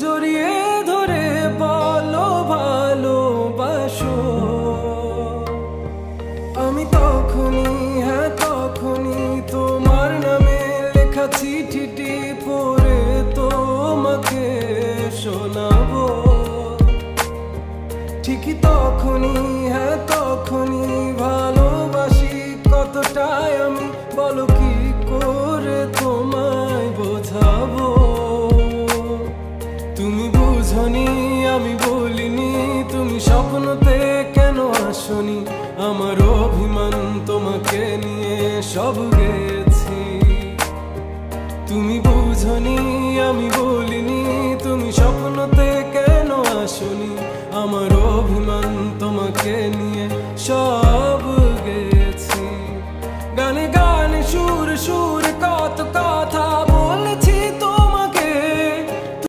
জড়িয়ে ধরে বলো ভালোবাসো। আমি তখনই, হ্যাঁ তখনই তোমার নামে লেখা চিঠিটি পড়ে তোমাকে শোনাবো। ঠিকই তখনই, হ্যাঁ তখনই ভালোবাসি কতটাই আমি, বলো কি করে তোমায় বোঝাবো। তুমি বুঝনি, আমি বলিনি, তুমি স্বপ্নতে কেন আসনি, আমার অভিমান তোমাকে নিয়ে সব গেছি। তুমি বুঝনি, আমি বলিনি,